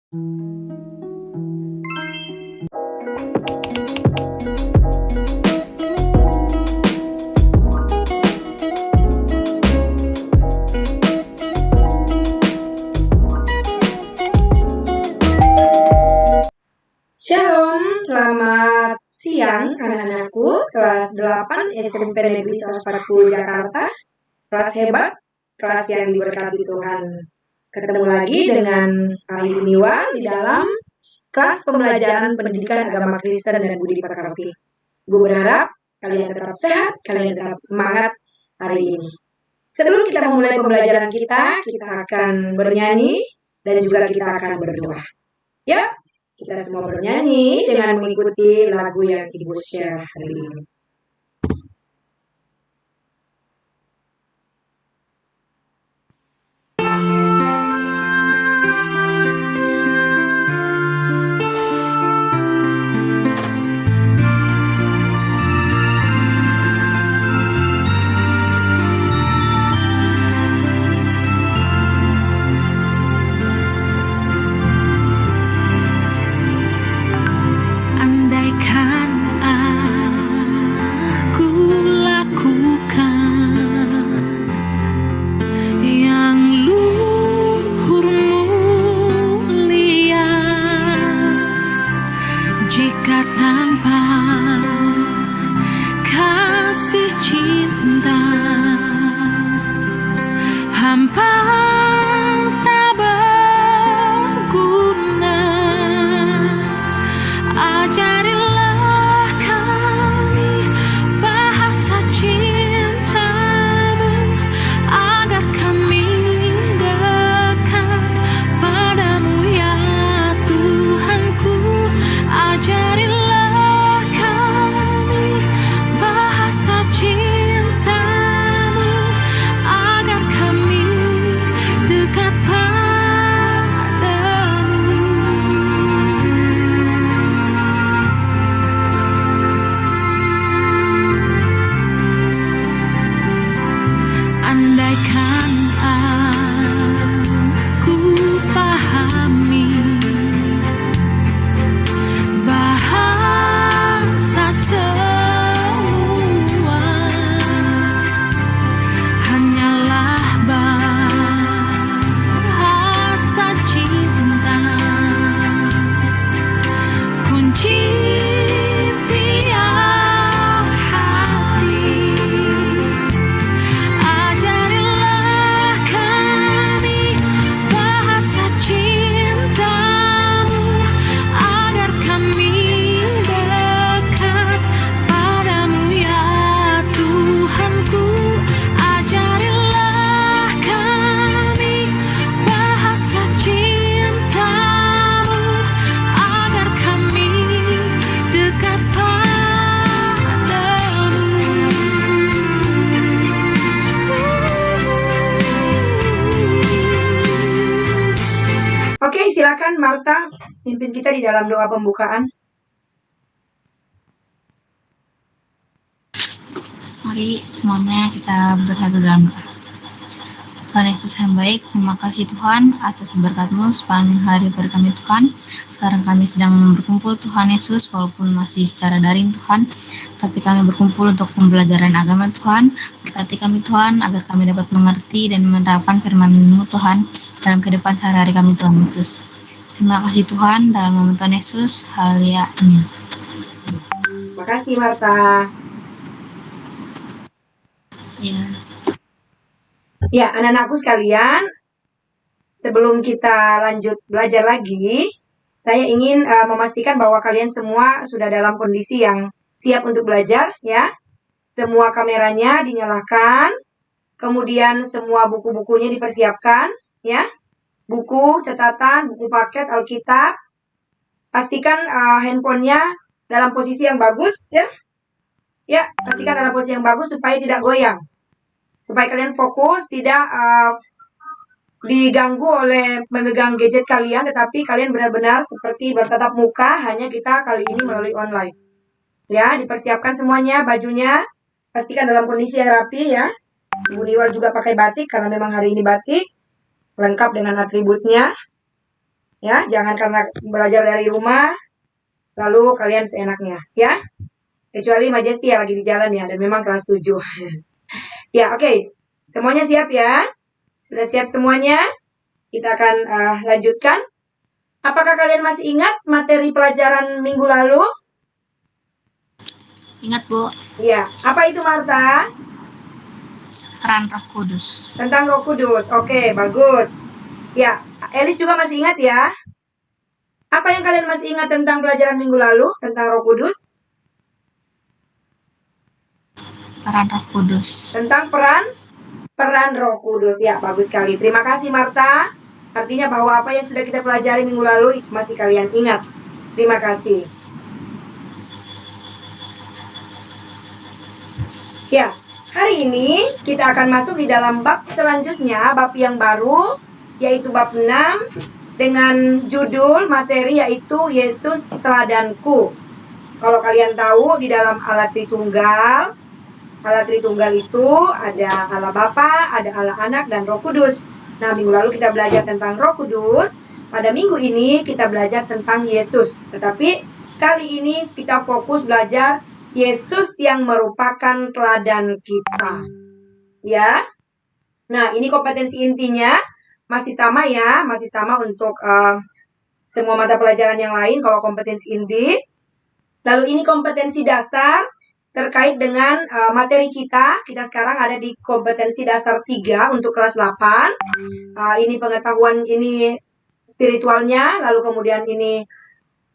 Shalom, selamat siang anak-anakku, kelas 8 SMP Negeri 140 Jakarta, kelas hebat, kelas yang diberkati Tuhan. Ketemu lagi dengan Ibu Niwa di dalam kelas pembelajaran pendidikan agama Kristen dan budi pekerti. Ibu berharap kalian tetap sehat, kalian tetap semangat hari ini. Sebelum kita memulai pembelajaran kita akan bernyanyi dan juga kita akan berdoa. Ya, kita semua bernyanyi dengan mengikuti lagu yang Ibu share hari ini. Andaikan aku lakukan yang luhur mulia, jika tanpa kasih cinta hampa tak berguna. Ajarilah kami bahasa cintamu, agar kami dekat padamu ya Tuhanku. Ajarilah kami bahasa cintamu, agar kami dekat padamu. Andaikan aku pahami bahasa semua, hanyalah bahasa cinta, kunci tiap hati. Ajarilah kami bahasa cintamu, agar kami dekat padamu ya Tuhanku. Ajarilah kami bahasa cintamu, agar kami dekat padamu. Oke, silakan Marta pimpin kita di dalam doa pembukaan. Mari semuanya kita bersatu dalam doa. Tuhan Yesus yang baik, terima kasih Tuhan atas berkat-Mu sepanjang hari pada kami Tuhan. Sekarang kami sedang berkumpul Tuhan Yesus, walaupun masih secara daring Tuhan, tapi kami berkumpul untuk pembelajaran agama Tuhan. Berkati kami Tuhan, agar kami dapat mengerti dan menerapkan firman-Mu Tuhan dalam kehidupan sehari-hari kami Tuhan Yesus. Terima kasih Tuhan, dalam nama Tuhan Yesus, haleluya, amin. Terima kasih Marta. Ya. Ya, anak-anakku sekalian, sebelum kita lanjut belajar lagi, saya ingin memastikan bahwa kalian semua sudah dalam kondisi yang siap untuk belajar, ya. Semua kameranya dinyalakan, kemudian semua buku-bukunya dipersiapkan, ya. Buku, catatan, buku paket, Alkitab. Pastikan handphonenya dalam posisi yang bagus, ya. Ya, pastikan dalam posisi yang bagus supaya tidak goyang. Supaya kalian fokus, tidak diganggu oleh memegang gadget kalian, tetapi kalian benar-benar seperti bertatap muka, hanya kita kali ini melalui online. Ya, dipersiapkan semuanya, bajunya, pastikan dalam kondisi yang rapi ya. Ibu Niwal juga pakai batik, karena memang hari ini batik, lengkap dengan atributnya. Ya, jangan karena belajar dari rumah lalu kalian seenaknya, ya. Kecuali Majesty ya lagi di jalan ya, dan memang kelas 7. Ya, oke. Semuanya siap ya? Sudah siap semuanya? Kita akan lanjutkan. Apakah kalian masih ingat materi pelajaran minggu lalu? Ingat, Bu, Iya. Apa itu, Marta? peran Roh Kudus. Tentang Roh Kudus. Oke, bagus. Ya, Elis juga masih ingat ya? Apa yang kalian masih ingat tentang pelajaran minggu lalu tentang Roh Kudus? Peran Roh Kudus. Tentang peran Roh Kudus. Ya, bagus sekali. Terima kasih, Marta. Artinya bahwa apa yang sudah kita pelajari minggu lalu masih kalian ingat. Terima kasih. Ya, hari ini kita akan masuk di dalam bab selanjutnya, bab yang baru, yaitu bab 6, dengan judul materi yaitu Yesus Teladanku. Kalau kalian tahu, di dalam Allah Tritunggal itu ada Allah Bapa, ada Allah Anak, dan Roh Kudus. Nah, minggu lalu kita belajar tentang Roh Kudus. Pada minggu ini kita belajar tentang Yesus. Tetapi kali ini kita fokus belajar Yesus yang merupakan teladan kita. Ya. Nah, ini kompetensi intinya masih sama ya, masih sama untuk semua mata pelajaran yang lain kalau kompetensi inti. Lalu ini kompetensi dasar terkait dengan materi kita. Kita sekarang ada di kompetensi dasar 3 untuk kelas 8. Ini pengetahuan, ini spiritualnya, lalu kemudian ini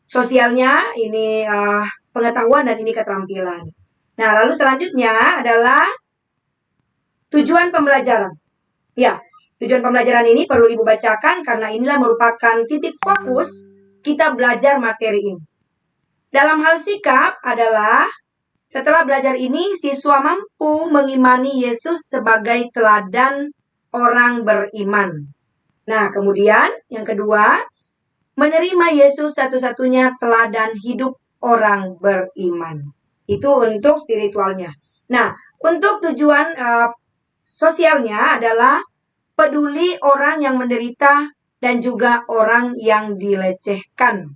sosialnya, ini pengetahuan, dan ini keterampilan. Nah, lalu selanjutnya adalah tujuan pembelajaran. Ya, tujuan pembelajaran ini perlu Ibu bacakan karena inilah merupakan titik fokus kita belajar materi ini. Dalam hal sikap adalah setelah belajar ini, siswa mampu mengimani Yesus sebagai teladan orang beriman. Nah, kemudian yang kedua, menerima Yesus satu-satunya teladan hidup orang beriman. Itu untuk spiritualnya. Nah, untuk tujuan sosialnya adalah peduli orang yang menderita dan juga orang yang dilecehkan.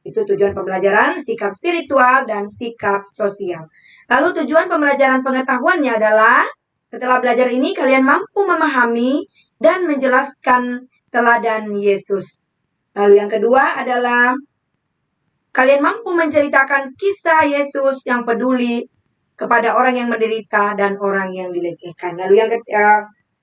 Itu tujuan pembelajaran sikap spiritual dan sikap sosial. Lalu tujuan pembelajaran pengetahuannya adalah setelah belajar ini kalian mampu memahami dan menjelaskan teladan Yesus. Lalu yang kedua adalah kalian mampu menceritakan kisah Yesus yang peduli kepada orang yang menderita dan orang yang dilecehkan. Lalu yang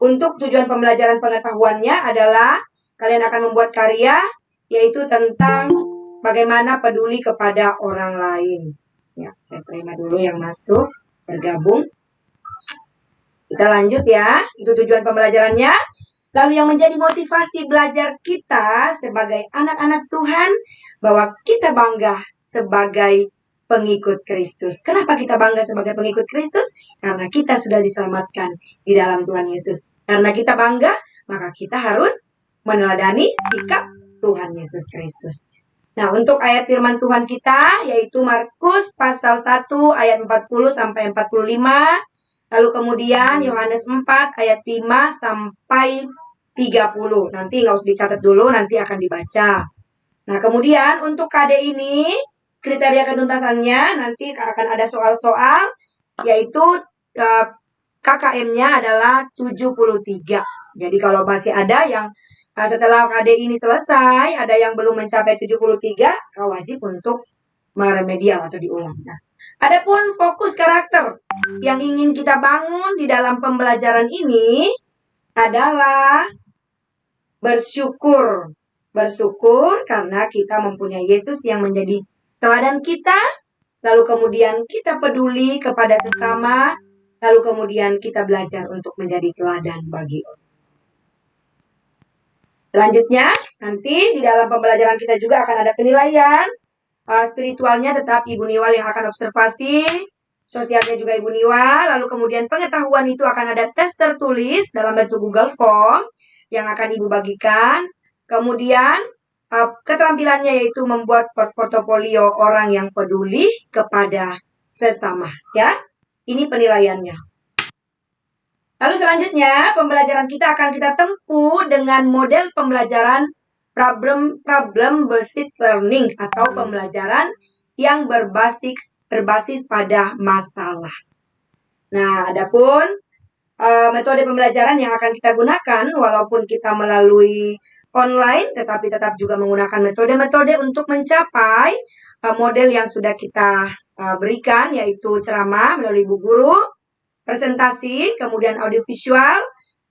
untuk tujuan pembelajaran pengetahuannya adalah kalian akan membuat karya yaitu tentang bagaimana peduli kepada orang lain. Ya, saya terima dulu yang masuk bergabung. Kita lanjut ya. Itu tujuan pembelajarannya. Lalu yang menjadi motivasi belajar kita sebagai anak-anak Tuhan, bahwa kita bangga sebagai pengikut Kristus. Kenapa kita bangga sebagai pengikut Kristus? Karena kita sudah diselamatkan di dalam Tuhan Yesus. Karena kita bangga, maka kita harus meneladani sikap Tuhan Yesus Kristus. Nah, untuk ayat firman Tuhan kita, yaitu Markus pasal 1 ayat 40 sampai 45. Lalu kemudian Yohanes 4 ayat 5 sampai 30. Nanti nggak usah dicatat dulu, nanti akan dibaca. Nah, kemudian untuk KD ini, kriteria ketuntasannya nanti akan ada soal-soal, yaitu KKM-nya adalah 73. Jadi kalau masih ada yang setelah KD ini selesai, ada yang belum mencapai 73, wajib untuk meremedial atau diulang. Nah, adapun fokus karakter yang ingin kita bangun di dalam pembelajaran ini adalah bersyukur. Bersyukur karena kita mempunyai Yesus yang menjadi teladan kita, lalu kemudian kita peduli kepada sesama, lalu kemudian kita belajar untuk menjadi teladan bagi orang. Selanjutnya, nanti di dalam pembelajaran kita juga akan ada penilaian. Spiritualnya tetap Ibu Niwal yang akan observasi, sosialnya juga Ibu Niwal, lalu kemudian pengetahuan itu akan ada tes tertulis dalam bentuk Google Form yang akan Ibu bagikan. Kemudian keterampilannya yaitu membuat portofolio orang yang peduli kepada sesama, ya. Ini penilaiannya. Lalu selanjutnya, pembelajaran kita akan kita tempuh dengan model pembelajaran problem based learning atau pembelajaran yang berbasis pada masalah. Nah, adapun metode pembelajaran yang akan kita gunakan walaupun kita melalui online tetapi tetap juga menggunakan metode-metode untuk mencapai model yang sudah kita berikan, yaitu ceramah melalui ibu guru, presentasi, kemudian audiovisual,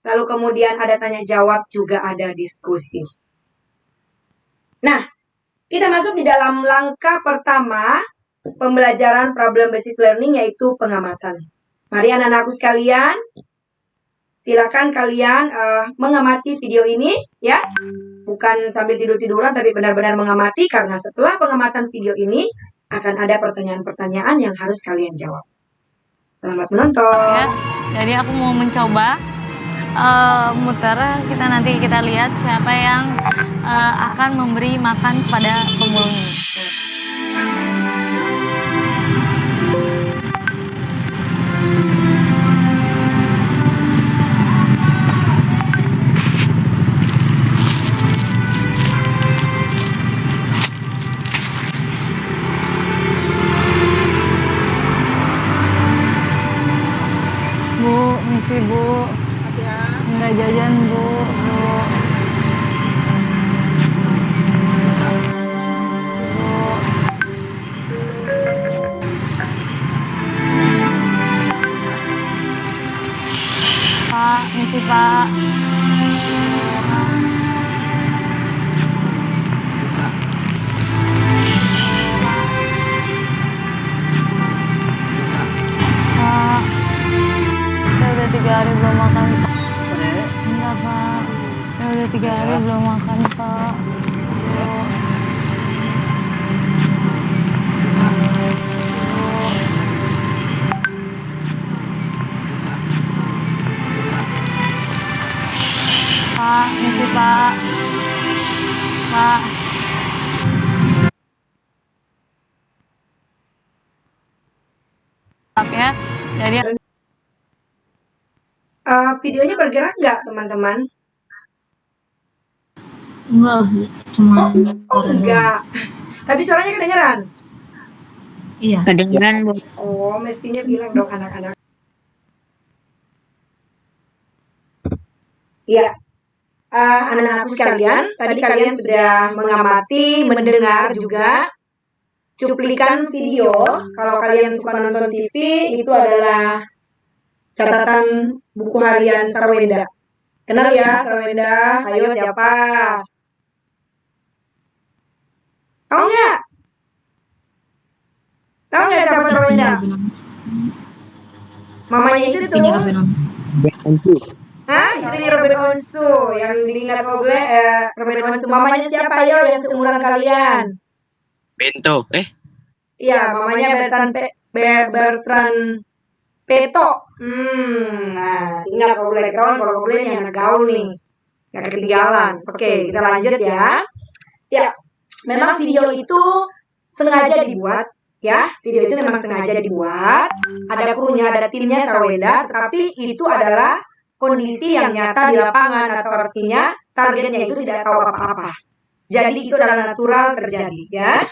lalu kemudian ada tanya jawab, juga ada diskusi. Nah, kita masuk di dalam langkah pertama pembelajaran problem based learning, yaitu pengamatan. Mari anak-anakku sekalian, silakan kalian mengamati video ini ya. Bukan sambil tidur-tiduran, tapi benar-benar mengamati, karena setelah pengamatan video ini akan ada pertanyaan-pertanyaan yang harus kalian jawab. Selamat menonton. Ya, jadi aku mau mencoba muter, nanti kita lihat siapa yang akan memberi makan kepada pemulung ini. Bu, misi Bu. Enggak jajan Bu. Pak, misi Pak. Pak, saya udah 3 hari belum makan Pak. Enggak Pak, saya udah 3 hari belum makan Pak. Pak, misi Pak. Pak. Maaf ya, jadi Videonya bergerak nggak, teman-teman? Enggak, Bu. Cuma Oh, enggak. Tapi suaranya kedengeran? iya. Kedengeran, Bu. Oh, mestinya bilang dong anak-anak. Iya. Anak-anakku sekalian, tadi kalian sudah mengamati, mendengar juga cuplikan video. Kalau kalian suka nonton TV, itu adalah catatan buku harian Sarwenda. Kenal ya Sarwenda? Ayo siapa? Tahu nggak? Tahu nggak siapa Sarwenda? Mamanya itu Istrinya tuh. Robin Onsu. Bantu. Hah? Istrinya Robin Onsu. Yang diingat oleh Robin Onsu. Mamanya siapa yo yang seumuran kalian? Bento. Iya, mamanya Bertrand Peto. Nah, ingat kalau boleh kawan, kalau boleh nih anak gaul nih. Gak ketinggalan. Oke, kita lanjut ya. Ya, memang video itu sengaja dibuat. Ya, video itu memang sengaja dibuat. Ada krunya, ada timnya Sarwenda, tetapi itu adalah kondisi yang nyata di lapangan, atau artinya targetnya itu tidak tahu apa-apa. Jadi itu adalah natural terjadi, ya.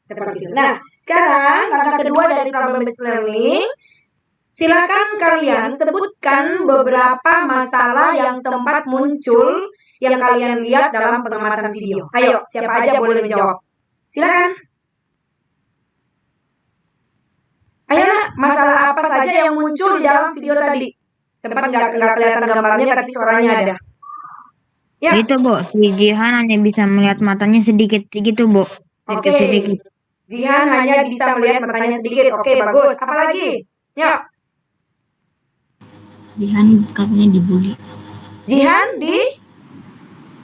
Seperti itu. Nah, sekarang langkah kedua dari problem based learning, silakan kalian sebutkan beberapa masalah yang sempat muncul yang kalian lihat dalam pengamatan video. Ayo, siapa aja boleh menjawab. Silakan. Ayo nak, masalah apa saja yang muncul di dalam video tadi? Sempat nggak kelihatan gambarnya, tapi suaranya ada. Ya. Itu, Bu. Si Jihan hanya bisa melihat matanya sedikit gitu, Bu. Oke. Sedikit. Jihan hanya bisa melihat matanya sedikit. Oke, bagus. Apalagi? Ya. Jihan katanya dibully. Jihan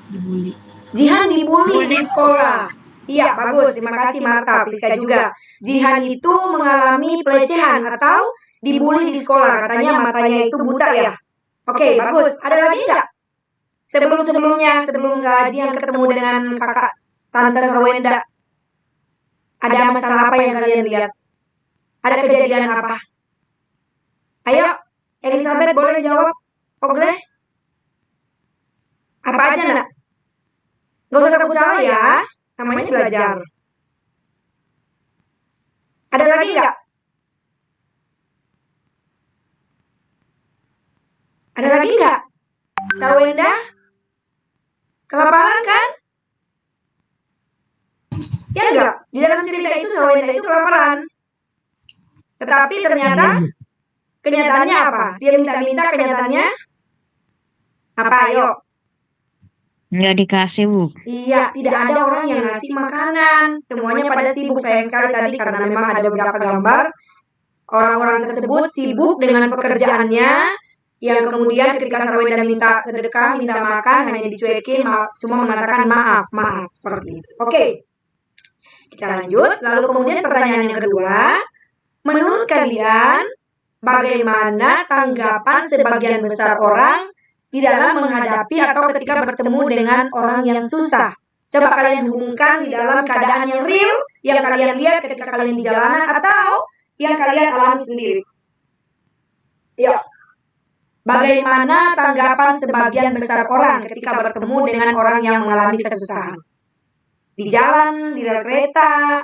Dibully. Jihan dibully di sekolah. Iya, bagus. Terima kasih Marta, Priska juga. Jihan itu mengalami pelecehan atau dibully di sekolah. Katanya matanya itu buta ya. Oke, bagus. Ada lagi nggak? Sebelum-sebelumnya, sebelum Jihan ketemu dengan kakak Tante Sarwenda, ada masalah apa yang kalian lihat? Ada kejadian apa? Ayo, Elizabeth boleh jawab. Ogle? Apa aja nak? Nggak usah takut salah ya. Namanya belajar. Ada lagi nggak? Ada lagi nggak? Sawenda? Kelaparan kan? Ya enggak? Di dalam cerita itu Sawenda itu kelaparan. Tetapi ternyata kenyataannya apa? Dia minta-minta, kenyataannya apa? Ayo. Nggak dikasih, Bu. Iya, tidak ada orang yang ngasih makanan. Semuanya pada sibuk. Sayang sekali tadi karena memang ada beberapa gambar. Orang-orang tersebut sibuk dengan pekerjaannya, yang kemudian ketika Sawenda minta sedekah, minta makan, hanya dicuekin, cuma mengatakan maaf, seperti itu. Oke, kita lanjut. Lalu kemudian pertanyaan yang kedua, menurut kalian bagaimana tanggapan sebagian besar orang di dalam menghadapi atau ketika bertemu dengan orang yang susah? Coba kalian hubungkan di dalam keadaan yang real, yang kalian lihat ketika kalian di jalanan atau yang kalian alami sendiri. Yuk. Bagaimana tanggapan sebagian besar orang ketika bertemu dengan orang yang mengalami kesusahan? Di jalan, di rel kereta,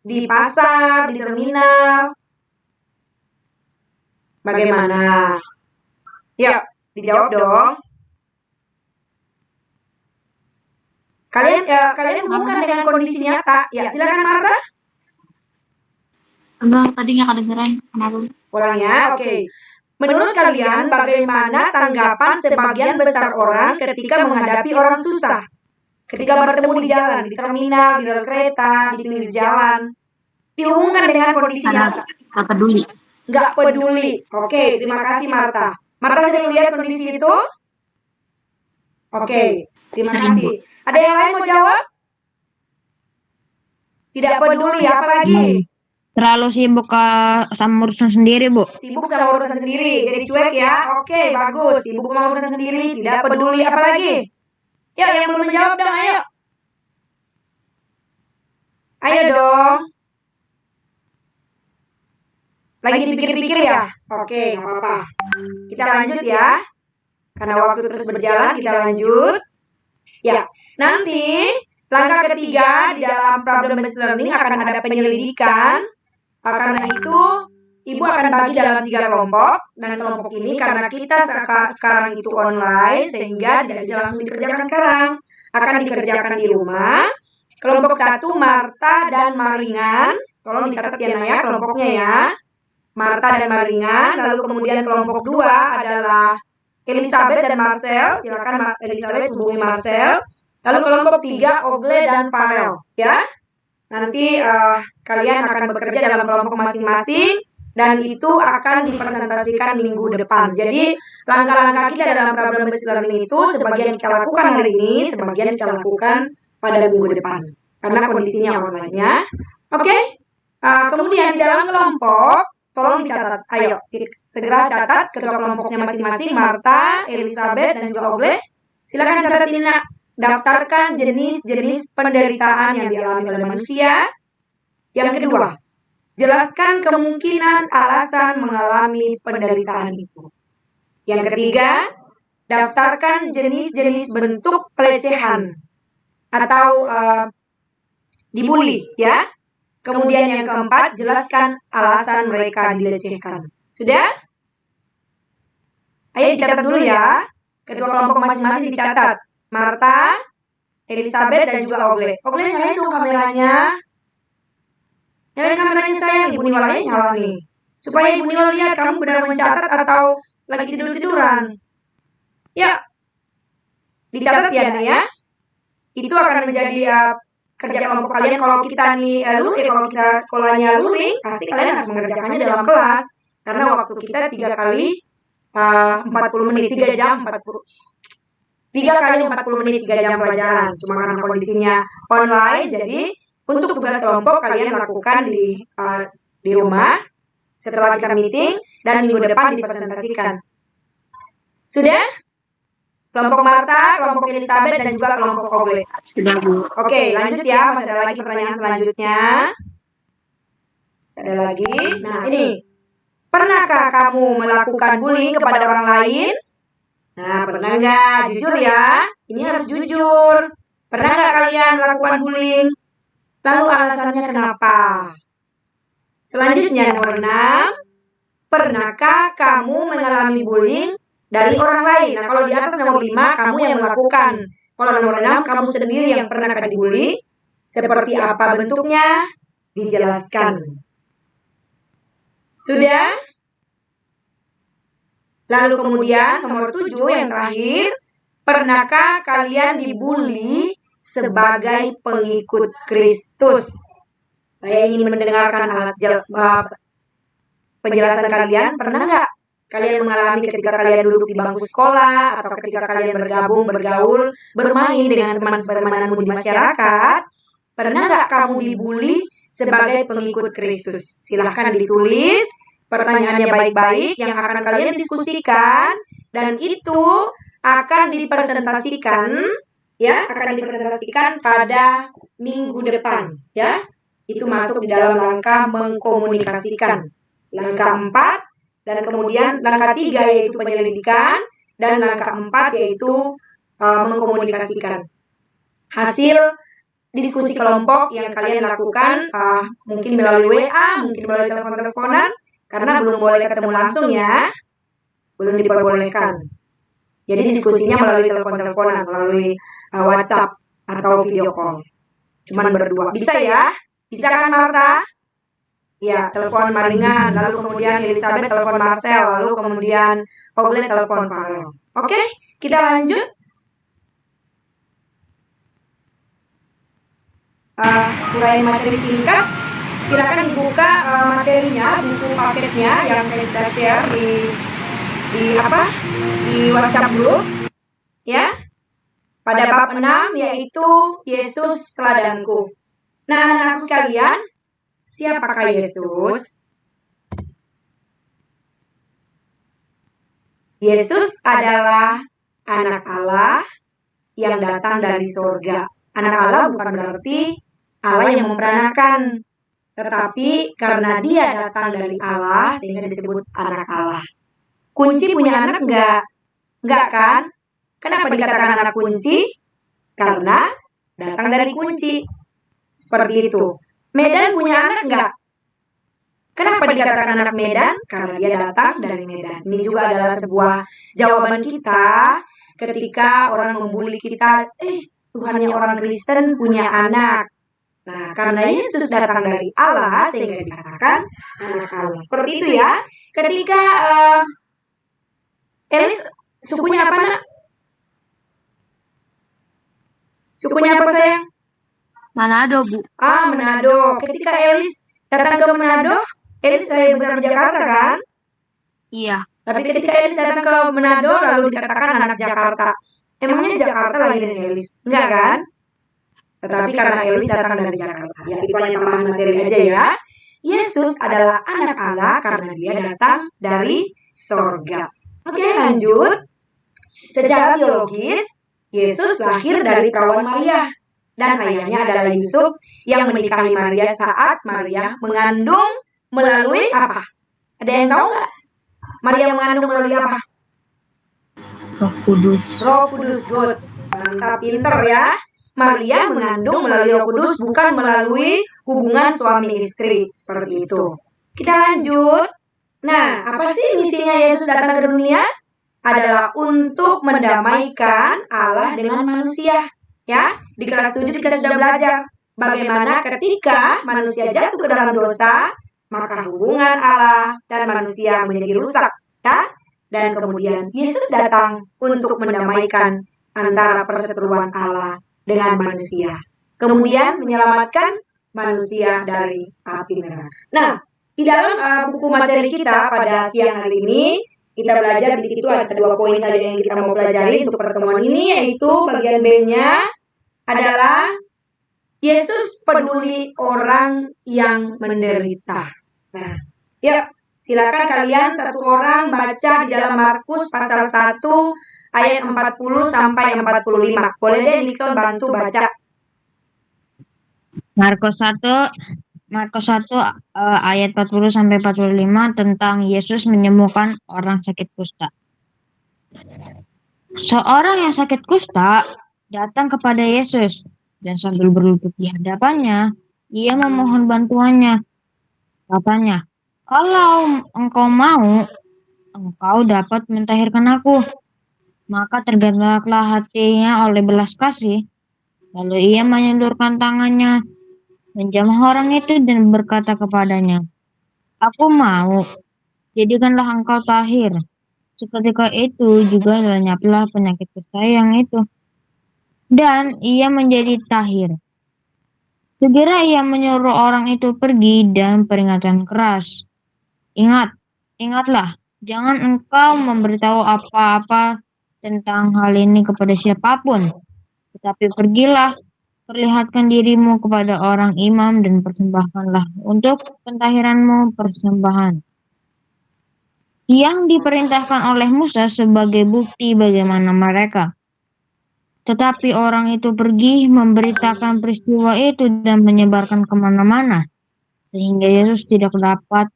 di pasar, di terminal. Bagaimana? Yuk, dijawab dong. Kalian hubungkan dengan kondisi nyata. Ya, silakan Marta. Enggak, tadi nggak kedengeran. Kenapa? Ulang ya, oke. Menurut kalian, bagaimana tanggapan sebagian besar orang ketika menghadapi orang susah? Ketika bertemu di jalan, di terminal, di rel kereta, di pinggir jalan. Dihubungkan dengan kondisi nyata. Nggak peduli. Nggak peduli. Oke, terima kasih Marta. Marta sering lihat kondisi itu? Oke, terima kasih. Ada yang lain mau jawab? Tidak peduli, apalagi? Terlalu sibuk sama urusan sendiri, Bu. Sibuk sama urusan sendiri, jadi cuek ya. Oke, bagus. Sibuk sama urusan sendiri, tidak peduli, apalagi? Ya, yang belum menjawab dong, ayo. Ayo dong. Lagi dipikir-pikir ya? Oke, nggak apa-apa. Kita lanjut ya. Karena waktu terus berjalan, kita lanjut. Ya, nanti langkah ketiga di dalam problem-based learning akan ada penyelidikan. Karena itu, Ibu akan bagi dalam 3 kelompok. Dan kelompok ini karena kita sekarang itu online, sehingga tidak bisa langsung dikerjakan sekarang. Akan dikerjakan di rumah. Kelompok 1, Marta dan Maringan. Tolong dicatat ya, Naya, kelompoknya ya. Marta dan Maringan. Lalu kemudian kelompok 2 adalah Elizabeth dan Marcel. Silakan Elizabeth hubungi Marcel. Lalu kelompok 3 Ogle dan Farel, ya. Nanti kalian akan bekerja dalam kelompok masing-masing dan itu akan dipresentasikan minggu depan. Jadi langkah-langkah kita dalam problem-based learning itu sebagian kita lakukan hari ini, sebagian kita lakukan pada minggu depan karena kondisinya online-nya. Oke. Kemudian di dalam kelompok tolong dicatat. Ayo, segera catat ketua kelompoknya masing-masing, Marta, Elizabeth dan juga Ogle. Silakan catat ini, Nak. Daftarkan jenis-jenis penderitaan yang dialami oleh manusia. Yang kedua, jelaskan kemungkinan alasan mengalami penderitaan itu. Yang ketiga, daftarkan jenis-jenis bentuk pelecehan atau dibully, ya. Kemudian yang keempat, jelaskan alasan mereka dilecehkan. Sudah? Ayo dicatat dulu ya. Ketua kelompok masing-masing dicatat. Marta, Elizabeth, dan juga Ogle. Ogle, nyalain dong kameranya. Nyalain kameranya sayang. Ibu Niwal aja nyala nih. Supaya Ibu Niwal lihat kamu benar mencatat atau lagi tidur-tiduran. Ya. Dicatat ya, Nek ya. Itu akan menjadi kerja kelompok kalian. Kalau kita nih kalau kita sekolahnya luring, pasti kalian harus mengerjakannya dalam kelas. Karena waktu kita 3 kali 40 menit, 3 jam 40. 3 kali 40 menit, 3 jam pelajaran. Cuma karena kondisinya online, jadi untuk tugas kelompok kalian lakukan di rumah setelah kita meeting dan minggu depan dipresentasikan. Sudah? Kelompok Marta, kelompok Elizabeth, dan juga kelompok Ogle. Sudah, Bu. Oke, lanjut ya. Masih ada lagi pertanyaan selanjutnya. Ada lagi. Nah, ini. Pernahkah kamu melakukan bullying kepada orang lain? Nah, pernah nggak? Jujur ya. Ini harus jujur. Pernah nggak kalian melakukan bullying? Lalu alasannya kenapa? Selanjutnya nomor 6. Pernahkah kamu mengalami bullying dari orang lain? Nah, kalau di atas nomor 5, kamu yang melakukan. Kalau nomor 6, kamu sendiri yang pernah dibully. Seperti apa bentuknya? Dijelaskan. Sudah? Lalu kemudian nomor 7 yang terakhir. Pernahkah kalian dibully sebagai pengikut Kristus? Saya ingin mendengarkan penjelasan kalian. Pernah nggak kalian mengalami ketika kalian duduk di bangku sekolah atau ketika kalian bergabung, bergaul, bermain dengan teman-temanmu di masyarakat? Pernah nggak kamu dibully sebagai pengikut Kristus? Silahkan ditulis pertanyaannya baik-baik yang akan kalian diskusikan, dan itu akan dipresentasikan pada minggu depan, ya. Itu masuk di dalam langkah mengkomunikasikan. Langkah 4, dan kemudian langkah 3 yaitu penyelidikan, dan langkah 4 yaitu mengkomunikasikan. Hasil diskusi kelompok yang kalian lakukan mungkin melalui WA, mungkin melalui telepon-teleponan, karena belum boleh ketemu langsung ya. Belum diperbolehkan. Jadi diskusinya melalui telepon-teleponan, melalui WhatsApp atau video call. Cuman berdua. Bisa ya? Bisa kan Marta? Ya, telepon Maringan, lalu kemudian Elizabeth telepon Marcel, lalu kemudian Ogle telepon Farel. Oke, kita lanjut. Uraian materi singkat. Silakan dibuka materinya, buku paketnya yang kita share di WhatsApp group, ya. Pada bab 6 yaitu Yesus teladanku. Nah, anak-anak sekalian, siapakah Yesus? Yesus adalah anak Allah yang datang dari surga. Anak Allah bukan berarti Allah yang memperanakan, tetapi karena dia datang dari Allah sehingga disebut anak Allah. Kunci punya anak enggak? Enggak kan? Kenapa dikatakan anak kunci? Karena datang dari kunci. Seperti itu. Medan punya anak enggak? Kenapa dikatakan anak Medan? Karena dia datang dari Medan. Ini juga adalah sebuah jawaban kita ketika orang membuli kita, Tuhannya orang Kristen punya anak. Nah, karena Yesus datang dari Allah sehingga dikatakan anak Allah. Seperti itu ya. Ketika Elis, sukunya apa nak? Sukunya apa sayang? Manado, Bu. Manado. Ketika Elis datang ke Manado, Elis lahir besar di Jakarta kan? Iya. Tapi ketika Elis datang ke Manado lalu dikatakan anak Jakarta. Emangnya Jakarta lahirin Elis? Enggak kan? Tetapi karena Elis datang dari Jakarta. Ya, itu hanya tambahan materi aja ya. Yesus adalah anak Allah karena dia datang dari sorga. Oke, lanjut. Secara biologis, Yesus lahir dari perawan Maria. Dan ayahnya adalah Yusuf yang menikahi Maria saat Maria mengandung melalui apa? Ada yang tahu nggak? Maria mengandung melalui apa? Roh Kudus. Roh Kudus, good. Mantap, pinter ya. Maria mengandung melalui Roh Kudus, bukan melalui hubungan suami istri. Seperti itu. Kita lanjut. Nah, apa sih misinya Yesus datang ke dunia? Adalah untuk mendamaikan Allah dengan manusia. Ya, di kelas 7 kita sudah belajar bagaimana ketika manusia jatuh ke dalam dosa, maka hubungan Allah dan manusia menjadi rusak. Ya? Dan kemudian Yesus datang untuk mendamaikan antara perseteruan Allah dengan manusia. Kemudian menyelamatkan manusia dari api neraka. Nah, di dalam buku materi kita pada siang hari ini, kita belajar di situ ada 2 poin saja yang kita mau pelajari untuk pertemuan ini, yaitu bagian B-nya adalah Yesus peduli orang yang menderita. Nah, yuk silakan kalian satu orang baca di dalam Markus pasal 1 ayat 40 sampai 45. Boleh deh Nixon bantu baca. Markus 1 ayat 40 sampai 45 tentang Yesus menyembuhkan orang sakit kusta. Seorang yang sakit kusta datang kepada Yesus, dan sambil berlutut di hadapannya, ia memohon bantuannya. Katanya, "Kalau engkau mau, engkau dapat mentahirkan aku." Maka tergeraklah hatinya oleh belas kasih. Lalu ia menyulurkan tangannya, menjamah orang itu dan berkata kepadanya, "Aku mau, jadikanlah engkau tahir." Seketika itu juga lenyaplah penyakit kesayang itu, dan ia menjadi tahir. Segera ia menyuruh orang itu pergi dan peringatan keras. Ingatlah, jangan engkau memberitahu apa-apa tentang hal ini kepada siapapun, tetapi pergilah, perlihatkan dirimu kepada orang imam dan persembahkanlah untuk pentahiranmu persembahan yang diperintahkan oleh Musa sebagai bukti bagaimana mereka. Tetapi orang itu pergi memberitakan peristiwa itu dan menyebarkan kemana-mana, sehingga Yesus tidak dapat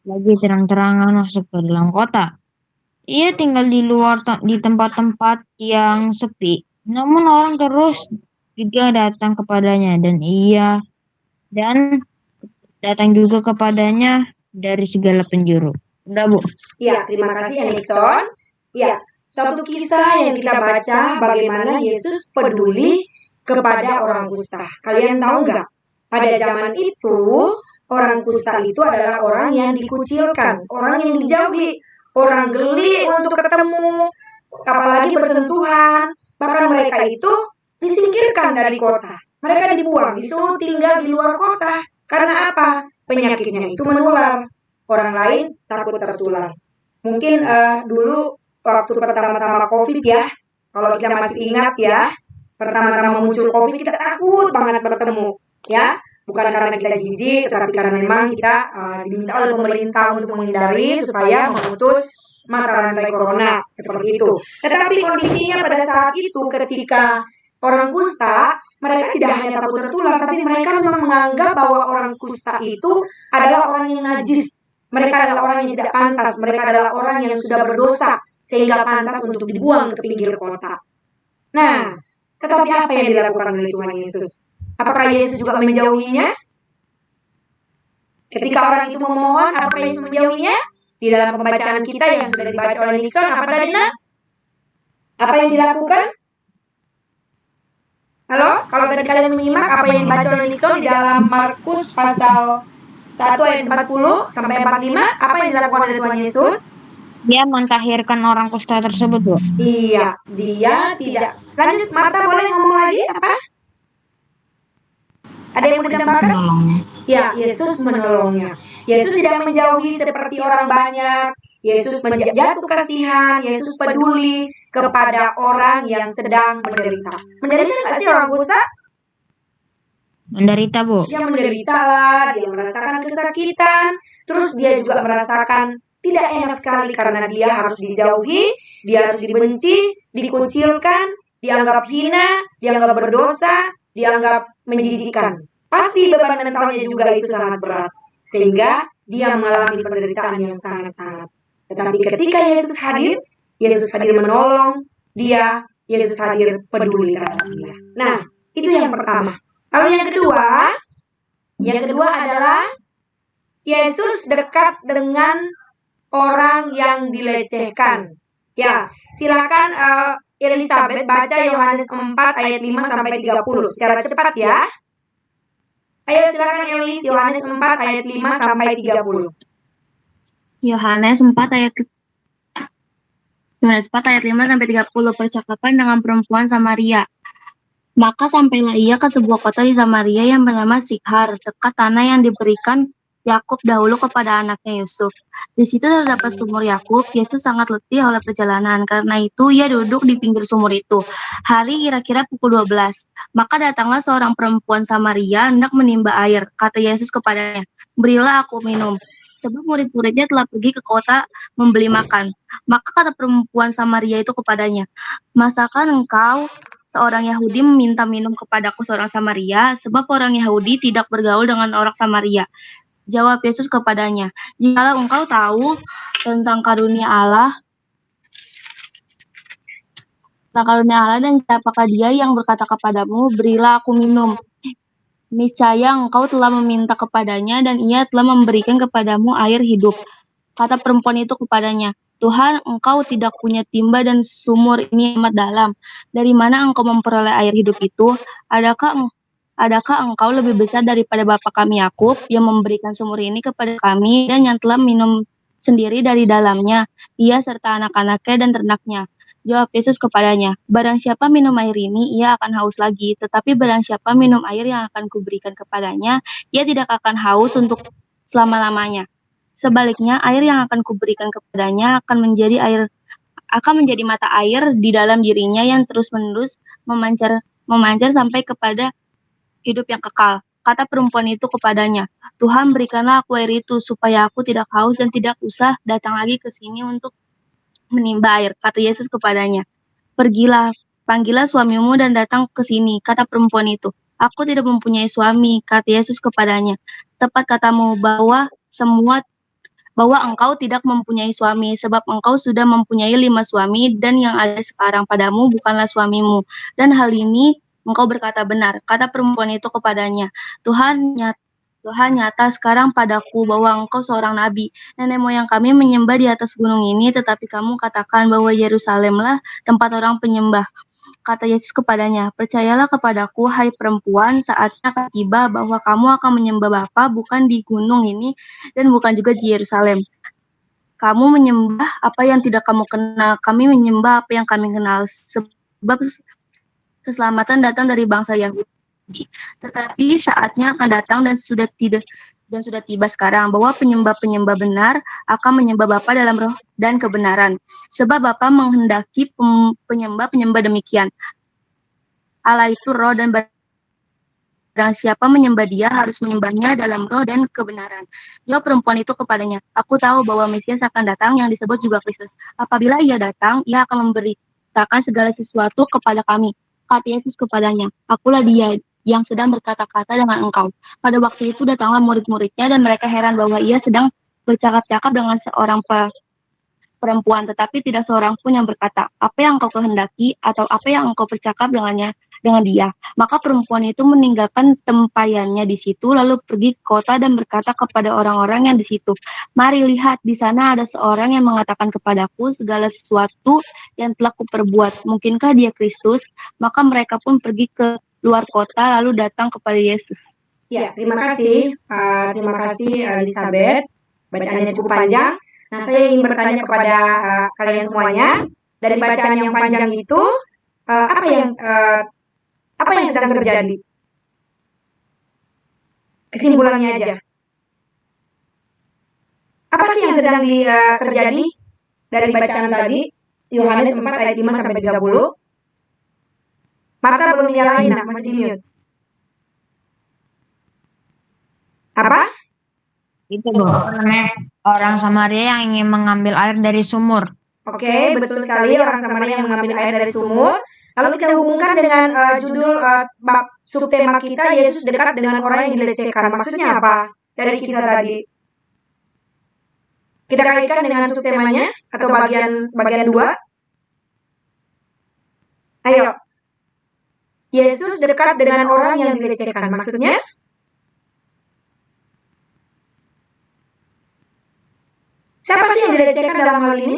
lagi terang-terangan masuk ke dalam kota. Ia tinggal di luar di tempat-tempat yang sepi, namun orang terus juga datang kepadanya dan datang juga kepadanya dari segala penjuru. Udah, Bu. Ya, terima kasih ya Nixon. Ya, suatu kisah yang kita baca bagaimana Yesus peduli kepada orang kusta. Kalian tahu nggak? Pada zaman itu, orang kusta itu adalah orang yang dikucilkan, orang yang dijauhi, orang geli untuk ketemu, apalagi bersentuhan. Bahkan mereka itu disingkirkan dari kota. Mereka dibuang, disuruh tinggal di luar kota. Karena apa? Penyakitnya itu menular. Orang lain takut tertular. Mungkin dulu waktu pertama-tama COVID ya, kalau kita masih ingat ya, pertama-tama muncul COVID kita takut banget bertemu, ya. Bukan karena kita jijik, tetapi karena memang kita diminta oleh pemerintah untuk menghindari supaya memutus mata rantai corona seperti itu. Tetapi kondisinya pada saat itu ketika orang kusta, mereka tidak hanya takut tertular, tapi mereka memang menganggap bahwa orang kusta itu adalah orang yang najis. Mereka adalah orang yang tidak pantas, mereka adalah orang yang sudah berdosa, sehingga pantas untuk dibuang ke pinggir kota. Nah, tetapi apa yang dilakukan oleh Tuhan Yesus? Apakah Yesus juga menjauhinya? Ketika orang itu memohon, apakah Yesus menjauhinya? Di dalam pembacaan kita yang sudah dibaca oleh Nixon, apa tadi nak? Apa yang dilakukan? Halo? Kalau tadi kalian menyimak apa yang dibaca oleh Nixon di dalam Markus pasal 1 ayat 40 sampai 45, apa yang dilakukan oleh Tuhan Yesus? Dia mentahirkan orang kusta tersebut, Bu. Iya, dia tidak. Lanjut, Marta boleh ngomong lagi apa? Ada yang mau ditambahkan? Ya, Yesus menolongnya. Yesus tidak menjauhi seperti orang banyak. Yesus jatuh kasihan. Yesus peduli kepada orang yang sedang menderita. Menderita nggak sih orang kusta? Menderita, Bu. Dia menderita lah, dia merasakan kesakitan, terus dia juga merasakan tidak enak sekali karena dia harus dijauhi, dia harus dibenci, dikucilkan, dianggap hina, dianggap berdosa, dianggap menjijikkan. Pasti beban mentalnya juga itu sangat berat, sehingga dia mengalami penderitaan yang sangat-sangat. Tetapi ketika Yesus hadir menolong dia, Yesus hadir peduli terhadap dia. Nah, itu yang pertama. Lalu yang kedua adalah Yesus dekat dengan orang yang dilecehkan. Ya, silakan Elizabeth baca Yohanes 4 ayat 5 sampai 30 secara cepat ya. Ayo silakan Elis, Yohanes 4 ayat 5 sampai 30. Yohanes 4 ayat 5 sampai 30, percakapan dengan perempuan Samaria. Maka sampailah ia ke sebuah kota di Samaria yang bernama Sikhar, dekat tanah yang diberikan Yakub dahulu kepada anaknya Yusuf. Di situ terdapat sumur Yakub. Yesus sangat letih oleh perjalanan, karena itu ia duduk di pinggir sumur itu. Hari kira-kira pukul 12. Maka datanglah seorang perempuan Samaria hendak menimba air. Kata Yesus kepadanya, "Berilah aku minum." Sebab murid-muridnya telah pergi ke kota membeli makan. Maka kata perempuan Samaria itu kepadanya, "Masakan engkau seorang Yahudi meminta minum kepadaku seorang Samaria, sebab orang Yahudi tidak bergaul dengan orang Samaria." Jawab Yesus kepadanya, "Jikalau engkau tahu tentang karunia Allah Nah, karunia Allah dan siapakah dia yang berkata kepadamu, berilah aku minum. Niscaya engkau telah meminta kepadanya dan ia telah memberikan kepadamu air hidup. Kata perempuan itu kepadanya, Tuhan, engkau tidak punya timba dan sumur ini amat dalam. Dari mana engkau memperoleh air hidup itu? Adakah engkau lebih besar daripada bapa kami Yakub yang memberikan sumur ini kepada kami dan yang telah minum sendiri dari dalamnya, ia serta anak-anaknya dan ternaknya? Jawab Yesus kepadanya, barang siapa minum air ini, ia akan haus lagi. Tetapi barang siapa minum air yang akan kuberikan kepadanya, ia tidak akan haus untuk selama-lamanya. Sebaliknya, air yang akan kuberikan kepadanya akan menjadi mata air di dalam dirinya yang terus-menerus memancar sampai kepada hidup yang kekal. Kata perempuan itu kepadanya, Tuhan berikanlah aku air itu supaya aku tidak haus dan tidak usah datang lagi ke sini untuk menimba air. Kata Yesus kepadanya, pergilah, panggillah suamimu dan datang ke sini. Kata perempuan itu, aku tidak mempunyai suami. Kata Yesus kepadanya, tepat katamu bahwa engkau tidak mempunyai suami, sebab engkau sudah mempunyai 5 suami, dan yang ada sekarang padamu bukanlah suamimu. Dan hal ini engkau berkata benar. Kata perempuan itu kepadanya, Tuhan nyata sekarang padaku bahwa engkau seorang nabi. Nenek moyang kami menyembah di atas gunung ini, tetapi kamu katakan bahwa Yerusalemlah tempat orang penyembah. Kata Yesus kepadanya, percayalah kepadaku, hai perempuan, saatnya akan tiba bahwa kamu akan menyembah Bapa bukan di gunung ini dan bukan juga di Yerusalem. Kamu menyembah apa yang tidak kamu kenal, kami menyembah apa yang kami kenal, sebab keselamatan datang dari bangsa Yahudi. Tetapi saatnya akan datang dan sudah tiba sekarang bahwa penyembah-penyembah benar akan menyembah Bapa dalam roh dan kebenaran. Sebab Bapa menghendaki penyembah-penyembah demikian. Allah itu roh dan barang siapa menyembah dia harus menyembahnya dalam roh dan kebenaran. Jawab perempuan itu kepadanya, aku tahu bahwa Mesias akan datang yang disebut juga Kristus. Apabila ia datang, ia akan memberitakan segala sesuatu kepada kami. Kata Yesus kepadanya, akulah dia yang sedang berkata-kata dengan engkau. Pada waktu itu datanglah murid-muridnya dan mereka heran bahwa ia sedang bercakap-cakap dengan seorang perempuan, tetapi tidak seorang pun yang berkata, apa yang engkau kehendaki atau apa yang engkau bercakap dengan dia. Maka perempuan itu meninggalkan tempayannya di situ, lalu pergi ke kota dan berkata kepada orang-orang yang di situ, mari lihat, di sana ada seorang yang mengatakan kepadaku segala sesuatu yang telah kuperbuat. Mungkinkah dia Kristus? Maka mereka pun pergi ke luar kota lalu datang kepada Yesus. Ya, terima kasih. Terima kasih Elizabeth. Bacaannya cukup panjang. Nah, saya ingin bertanya kepada kalian semuanya. Dari bacaan yang panjang itu, apa yang sedang terjadi? Kesimpulannya aja. Apa sih yang sedang terjadi dari bacaan tadi? Yohanes 4 ayat 5 sampai 30. Marta belum nyalain, masih di mute. Apa? Itu orang Samaria yang ingin mengambil air dari sumur. Oke, betul sekali, orang Samaria yang mengambil air dari sumur. Lalu kita hubungkan dengan judul bab subtema kita, Yesus dekat dengan orang yang dilecehkan. Maksudnya apa dari kisah tadi? Kita kaitkan dengan subtemanya atau bagian 2. Ayo. Yesus dekat dengan orang yang dilecehkan. Maksudnya? Siapa sih yang dilecehkan dalam hal ini?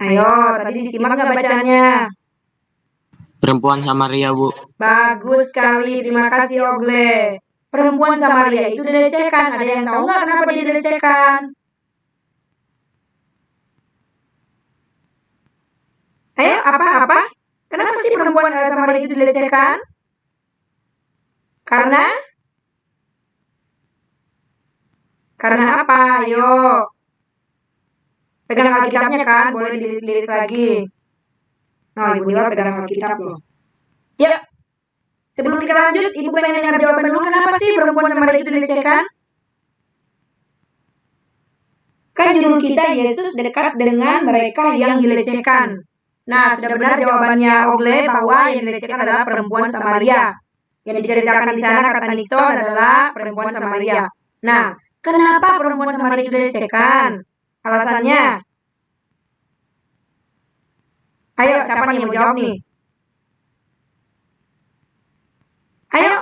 Ayo, tadi disimak nggak bacanya? Perempuan Samaria, Bu. Bagus sekali, terima kasih Ogle. Perempuan Samaria itu dilecehkan. Ada yang tahu nggak kenapa dia dilecehkan? Ayo, apa? Kenapa sih perempuan Samaria itu dilecehkan? Karena apa? Ayo. Pegang Alkitabnya kan, boleh dilirik lagi. Nah, Ibu Nila pegang Alkitab loh. Ya. Sebelum kita lanjut, Ibu pengen dengar jawaban dulu. Kenapa sih perempuan Samaria itu dilecehkan? Kan judul kita Yesus dekat dengan mereka yang dilecehkan. Nah, sudah benar jawabannya Ogle bahwa yang dilecehkan adalah perempuan Samaria. Yang diceritakan di sana kata Nixon adalah perempuan Samaria. Nah, kenapa perempuan Samaria itu dilecehkan? Alasannya, Ayo, siapa nih yang mau jawab nih? Ayo,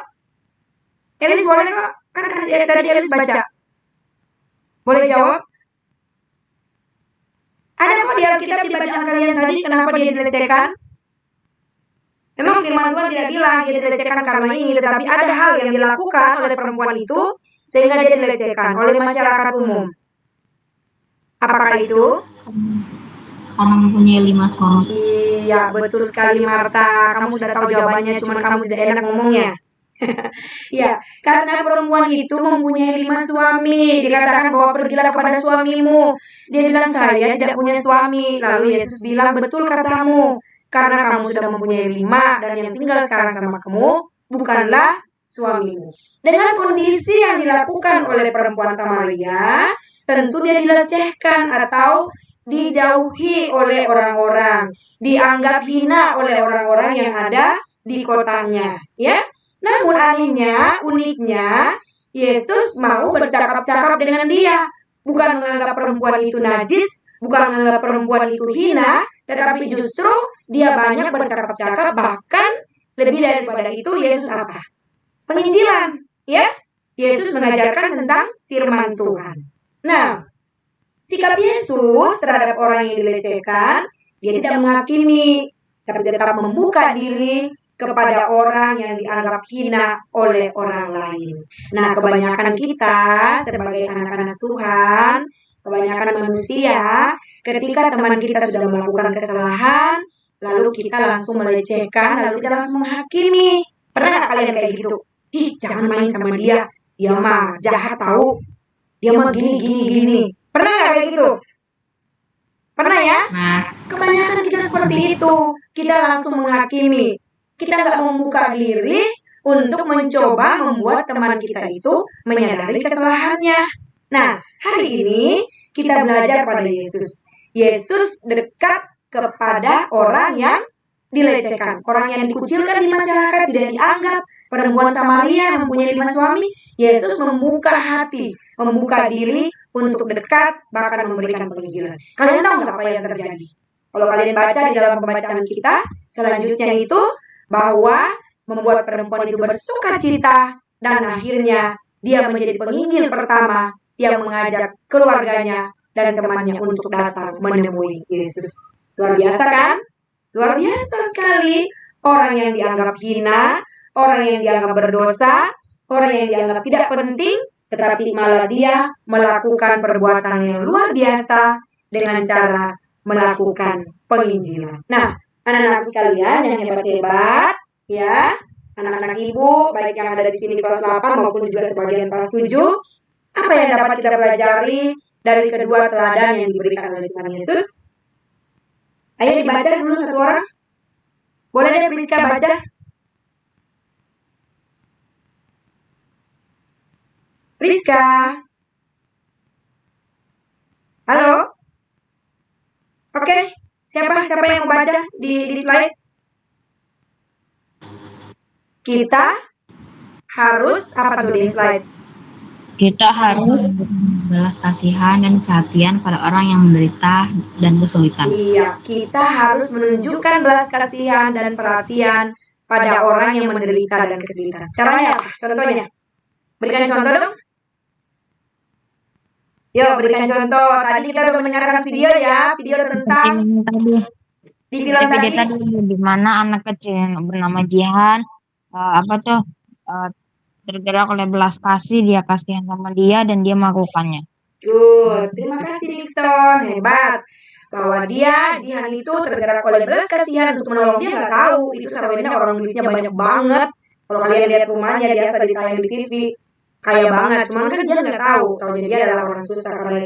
Elis boleh kok? Kan tadi Elis baca. Boleh jawab? Ada kok di Alkitab di bacaan kalian tadi, kenapa dia dilecehkan? Memang firman Tuhan tidak bilang dia dilecehkan karena ini, tetapi ada hal yang dilakukan oleh perempuan itu sehingga dia dilecehkan oleh masyarakat umum. Apakah itu? Karena mempunyai 5 suami. Iya, betul sekali Marta. Kamu sudah tahu jawabannya, cuman kamu tidak enak ngomongnya. Ya, karena perempuan itu mempunyai 5 suami. Dikatakan bahwa pergilah kepada suamimu. Dia bilang, saya tidak punya suami. Lalu Yesus bilang, betul katamu. Karena kamu sudah mempunyai 5 dan yang tinggal sekarang sama kamu bukanlah suamimu. Dengan kondisi yang dilakukan oleh perempuan Samaria, tentu dia dilecehkan atau dijauhi oleh orang-orang, dianggap hina oleh orang-orang yang ada di kotanya, ya. Namun anehnya, uniknya, Yesus mau bercakap-cakap dengan dia, bukan menganggap perempuan itu najis, bukan menganggap perempuan itu hina, tetapi justru dia banyak bercakap-cakap, bahkan lebih daripada itu Yesus apa? Penginjilan, ya. Yesus mengajarkan tentang firman Tuhan. Nah, sikap Yesus terhadap orang yang dilecehkan, dia tidak menghakimi, tapi tetap membuka diri kepada orang yang dianggap hina oleh orang lain. Nah, kebanyakan kita sebagai anak-anak Tuhan, kebanyakan manusia, ketika teman kita sudah melakukan kesalahan, lalu kita langsung melecehkan, lalu kita langsung menghakimi. Pernah nggak kalian kayak gitu? Ih, jangan main sama dia mah jahat tahu. Dia mah gini. Pernah nggak kayak gitu? Pernah ya? Nah, Kebanyakan kita seperti itu. Kita langsung menghakimi. Kita nggak membuka diri untuk mencoba membuat teman kita itu menyadari kesalahannya. Nah, hari ini kita belajar pada Yesus. Yesus dekat kepada orang yang dilecehkan, orang yang dikucilkan di masyarakat, tidak dianggap. Perempuan Samaria yang mempunyai 5 suami, Yesus membuka hati, membuka diri untuk dekat, bahkan memberikan penginjilan. Kalian tahu nggak apa yang terjadi? Kalau kalian baca di dalam pembacaan kita, selanjutnya itu bahwa membuat perempuan itu bersuka cita, dan akhirnya dia menjadi penginjil pertama yang mengajak keluarganya dan temannya untuk datang menemui Yesus. Luar biasa kan? Luar biasa sekali. Orang yang dianggap hina, orang yang dianggap berdosa, orang yang dianggap tidak penting, tetapi malah dia melakukan perbuatan yang luar biasa dengan cara melakukan penginjilan. Nah, anak-anak sekalian yang hebat-hebat, ya, anak-anak ibu, baik yang ada di sini di kelas 8 maupun juga sebagian kelas 7, apa yang dapat kita pelajari dari kedua teladan yang diberikan oleh Tuhan Yesus? Ayo dibaca dulu satu orang. Boleh deh Priska baca. Priska. Halo? Oke, siapa yang mau baca di slide? Kita harus apa tuh di slide? Kita harus belas kasihan dan perhatian pada orang yang menderita dan kesulitan. Iya, kita harus menunjukkan belas kasihan dan perhatian pada orang yang menderita dan kesulitan. Caranya apa? Contohnya? Berikan contoh dong. Yuk, berikan contoh. Tadi kita udah mendengarkan video ya, video tentang di film tadi. di mana anak kecil yang bernama Jihan tergerak oleh belas kasih, dia kasihan sama dia dan dia melakukannya. Good, terima kasih Nixon, hebat. Bahwa Jihan itu tergerak oleh belas kasihan untuk menolong dia, nggak tahu itu Sarwenda orang duitnya banyak banget. Kalau kalian lihat rumahnya biasa ditayang di TV, kaya banget. Cuman kan dia nggak tahu dia adalah orang susah karena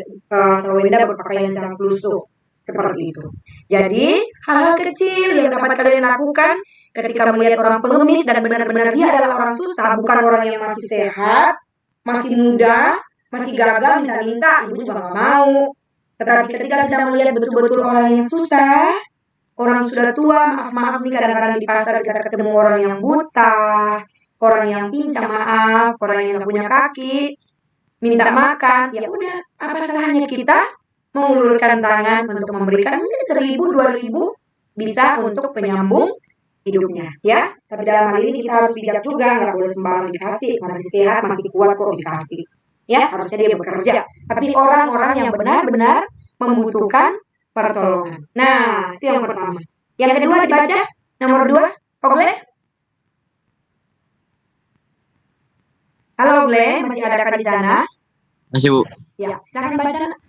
Sarwenda berpakaian sangat lusuh seperti itu. Jadi hal-hal kecil yang dapat kalian lakukan ketika melihat orang pengemis dan benar-benar dia adalah orang susah, bukan orang yang masih sehat, masih muda, masih gagal minta-minta, ibu juga nggak mau. Tetapi ketika kita melihat betul-betul orang yang susah, orang sudah tua, maaf nih kadang-kadang di pasar kita ketemu orang yang buta, orang yang pincang, orang yang nggak punya kaki, minta makan, ya udah, apa salahnya kita mengulurkan tangan untuk memberikan mungkin 1.000, 2.000, bisa untuk penyambung hidupnya, ya. Tapi dalam hal ini kita harus bijak juga, nggak boleh sembarang dikasih. Masih sehat, masih kuat kok dikasih. Ya, harusnya dia bekerja. Tapi orang-orang yang benar-benar membutuhkan pertolongan. Nah, itu yang pertama. Yang kedua dibaca, nomor 2, Ogle. Halo Ogle, masih adakah di sana? Masih, Bu. Ya, silakan baca. Nak.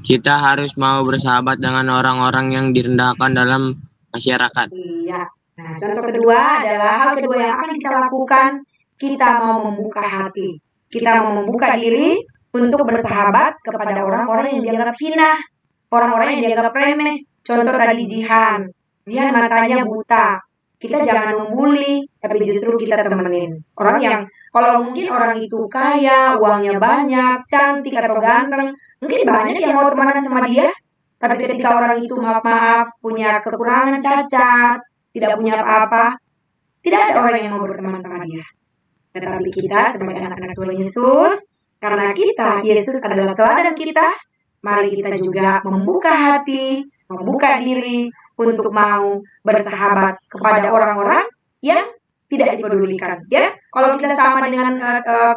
Kita harus mau bersahabat dengan orang-orang yang direndahkan dalam masyarakat. Iya. Nah, contoh kedua adalah hal kedua yang akan kita lakukan, kita mau membuka hati. Kita mau membuka diri untuk bersahabat kepada orang-orang yang dianggap hina, orang-orang yang dianggap remeh. Contoh tadi Jihan. Jihan matanya buta. Kita jangan membuli, tapi justru kita temenin. Orang yang, kalau mungkin orang itu kaya, uangnya banyak, cantik atau ganteng, mungkin banyak yang mau temenan sama dia. Tapi ketika orang itu maaf-maaf, punya kekurangan cacat, tidak punya apa-apa, tidak ada orang yang mau berteman sama dia. Tetapi kita sebagai anak-anak Tuhan Yesus, karena Yesus adalah teladan kita, mari kita juga membuka hati, membuka diri, untuk mau bersahabat kepada orang-orang yang tidak dipedulikan. Ya, kalau kita sama dengan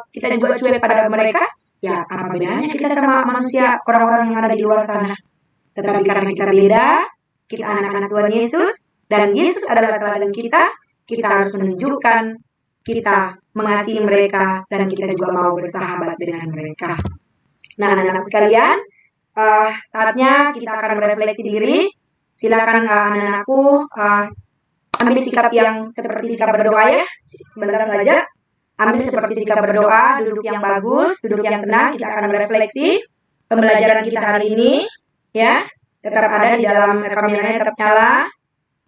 kita juga cuek pada mereka, ya apa bedanya kita sama manusia, orang-orang yang ada di luar sana. Tetapi karena kita beda, kita anak-anak Tuhan Yesus, dan Yesus adalah teladan kita harus menunjukkan kita mengasihi mereka, dan kita juga mau bersahabat dengan mereka. Nah, anak-anak sekalian, saatnya kita akan merefleksi diri. Silakan anak-anakku ambil sikap yang seperti sikap berdoa ya. Sebentar saja. Ambil seperti sikap berdoa, duduk yang bagus, duduk yang tenang. Kita akan merefleksi pembelajaran kita hari ini. Ya, tetap ada di dalam kameranya, tetap nyala.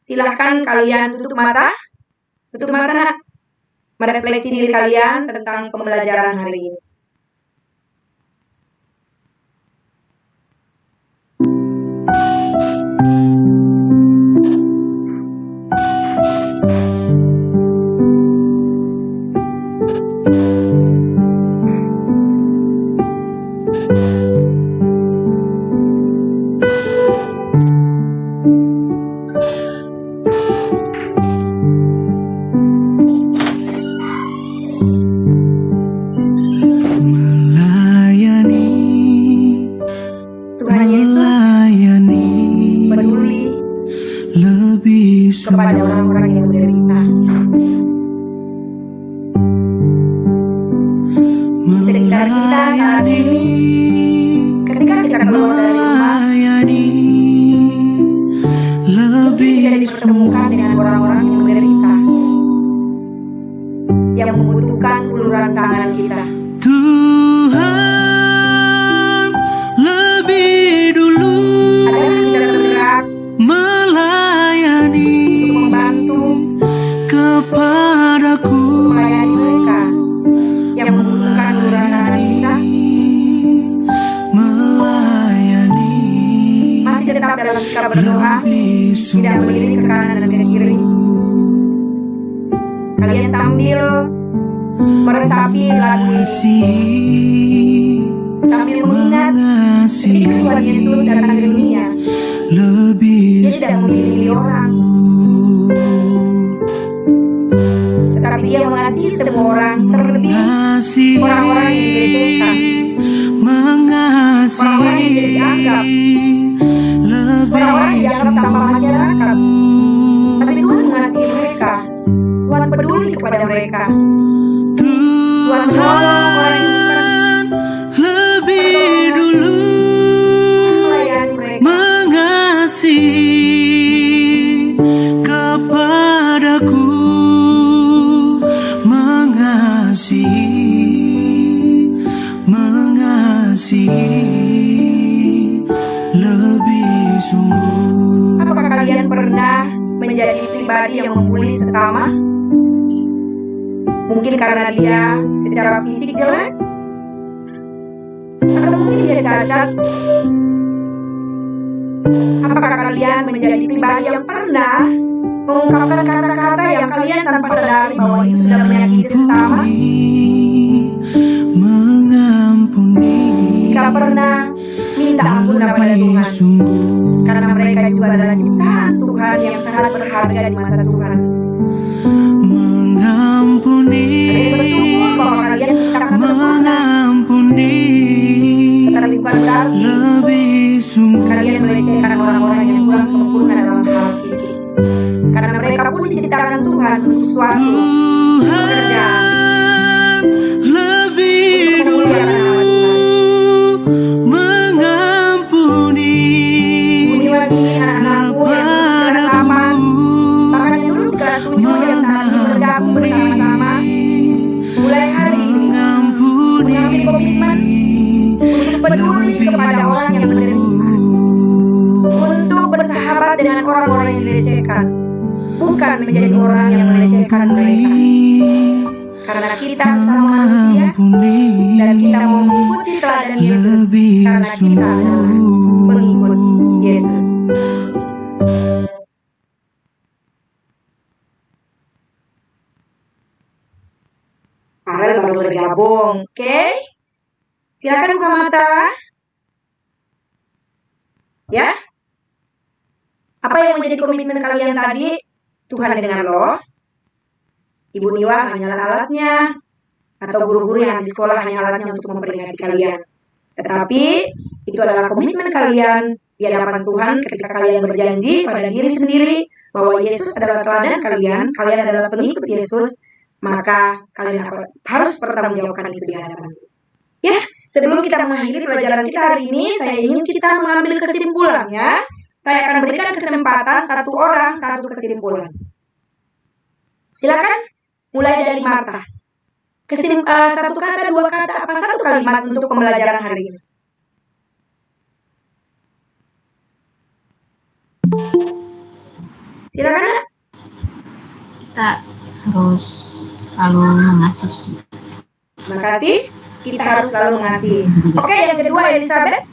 Silahkan kalian tutup mata. Tutup mata, nak. Merefleksi diri kalian tentang pembelajaran hari ini. Kepada orang-orang yang menderita. Sekitar kita saat ini, ketika kita keluar dari rumah, kita dipertemukan dengan orang-orang yang menderita, yang membutuhkan uluran tangan kita. Tuhan lebih dulu Adakah kita bergerak melayani kepadaku, melayani mereka yang membutuhkan uluran tangan kita? melayani, Masih tetap dalam sikap berdoa, tidak melirik ke kanan dan ke kiri. Kalian sambil meresapi lagu ini, sambil mengingat ketika Tuhan Yesus datang ke dunia, Dia tidak memilih orang, tetapi Dia mengasihi semua orang, terlebih orang-orang yang dilecehkan, orang-orang yang tidak dianggap, orang-orang yang dianggap sampah masyarakat. Tapi Tuhan mengasihi mereka, Tuhan peduli kepada mereka, Tuhan menolong orang yang bukan lebih dulu melayani mereka. mengasihi kepadaku, mengasihi lebih sungguh. Apakah kalian pernah menjadi pribadi yang membuli sesama? Mungkin karena dia secara fisik jelek, atau mungkin dia cacat. Apakah kalian menjadi pribadi yang pernah mengungkapkan kata-kata yang kalian tanpa sadari bahwa itu sudah menyakiti sesama? Jika pernah, minta ampun kepada Tuhan, karena mereka juga adalah ciptaan Tuhan. sangat berharga di mata Tuhan. mengampuni, Ada yang bersyukur bahwa kalian diciptakan sempurna, mengampuni, tetapi bukan berarti lebih sungguh. kalian melecehkan orang-orang yang kurang sempurna dalam hal fisik. Karena mereka pun diciptakan Tuhan untuk suatu pekerjaan, Tuhan lebih untuk dulu memuliakan nama Tuhan. mengampuni Buniwan ini anak-anakku yang dulu kapan, bahkan yang dulu kelas 7 yang saat ini bergabung bersama-sama, mulai hari ini mengambil komitmen untuk peduli kepada orang yang menderita, untuk bersahabat dengan orang-orang yang dilecehkan, bukan menjadi orang yang melecehkan mereka. Karena kita sesama manusia dan kita mau mengikuti teladan Yesus, karena kita adalah pengikut Yesus. Farel baru bergabung, oke? Silakan buka mata. Ya? Apa yang menjadi komitmen kalian tadi? Tuhan dengar loh. Ibu Niwa hanyalah alatnya, atau guru-guru yang di sekolah hanya alatnya untuk memperingati kalian. Tetapi itu adalah komitmen kalian di hadapan Tuhan ketika kalian berjanji pada diri sendiri bahwa Yesus adalah teladan kalian adalah pengikut Yesus, maka kalian harus pertanggungjawabkan itu di hadapan. Ya, sebelum kita mengakhiri pelajaran kita hari ini, saya ingin kita mengambil kesimpulannya. Saya akan berikan kesempatan satu orang satu kesimpulan. Silakan, mulai dari Marta. Satu kata, dua kata, apa satu kalimat untuk pembelajaran hari ini? Silakan, Nak. Kita harus selalu mengasihi. Terima kasih. Kita harus selalu mengasihi. Oke, yang kedua, Elizabeth.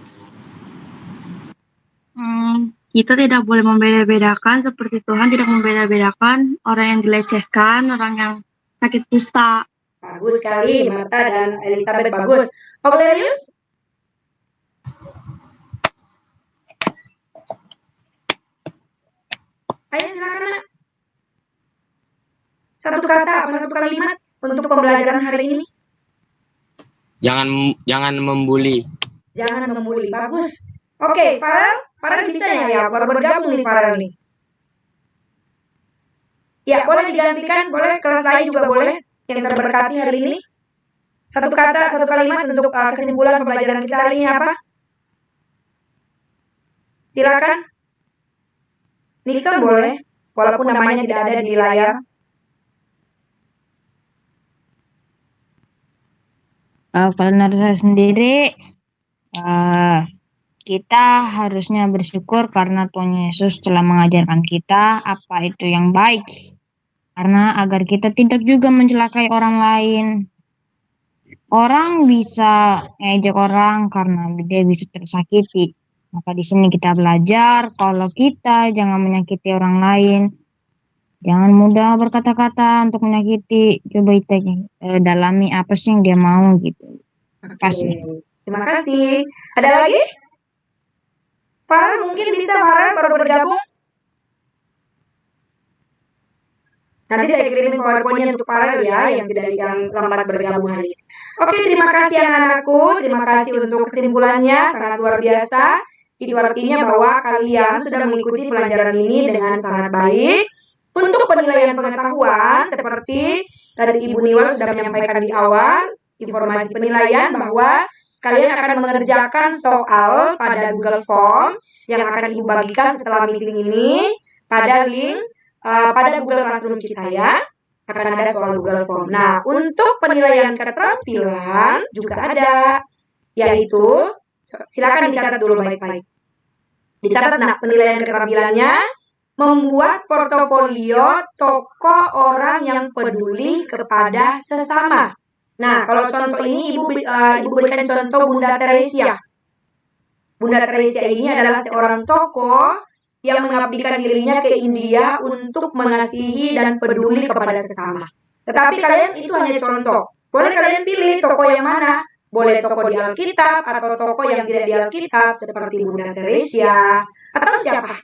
Kita tidak boleh membeda-bedakan seperti Tuhan tidak membeda-bedakan orang yang dilecehkan, orang yang sakit kusta. Bagus sekali, Marta dan Elizabeth, bagus. Aurelius? Ayo silakan, Nak. Satu kata, apa satu kalimat untuk pembelajaran hari ini? Jangan membuli. Jangan membuli, bagus. Oke, Farel bisa ya? Baru bergabung nih Farel nih. Ya, boleh digantikan, boleh kelas lain juga boleh yang terberkati hari ini. Satu kata, satu kalimat untuk kesimpulan pembelajaran kita hari ini apa? Silakan. Nixon boleh, walaupun namanya tidak ada di layar. Kalau menurut saya sendiri, kita harusnya bersyukur karena Tuhan Yesus telah mengajarkan kita apa itu yang baik. Karena agar kita tidak juga mencelakai orang lain. Orang bisa ngejek orang karena dia bisa tersakiti. Maka di sini kita belajar kalau kita jangan menyakiti orang lain. Jangan mudah berkata-kata untuk menyakiti. Coba kita dalami apa sih yang dia mau gitu. Terima kasih. Terima kasih. Ada lagi? Farel mungkin bisa, Farel baru bergabung. Nanti saya kirimin PowerPoint-nya untuk Farel ya, yang lambat bergabung hari ini. Oke, terima kasih anak-anakku. Terima kasih untuk kesimpulannya, sangat luar biasa. Itu artinya bahwa kalian sudah mengikuti pelajaran ini dengan sangat baik. Untuk penilaian pengetahuan, seperti tadi Ibu Niwal sudah menyampaikan di awal, informasi penilaian bahwa kalian akan mengerjakan soal pada Google Form yang akan Ibu bagikan setelah meeting ini pada link pada Google Classroom kita ya. Akan ada soal Google Form. Nah, untuk penilaian keterampilan juga ada, yaitu silakan dicatat dulu baik-baik. Dicatat penilaian keterampilannya. Membuat portofolio tokoh orang yang peduli kepada sesama. Nah, kalau contoh ini Ibu berikan contoh Bunda Teresia. Bunda Teresia ini adalah seorang tokoh yang mengabdikan dirinya ke India untuk mengasihi dan peduli kepada sesama. Tetapi kalian itu hanya contoh. Boleh kalian pilih tokoh yang mana? Boleh tokoh di Alkitab atau tokoh yang tidak di Alkitab seperti Bunda Teresia atau siapa?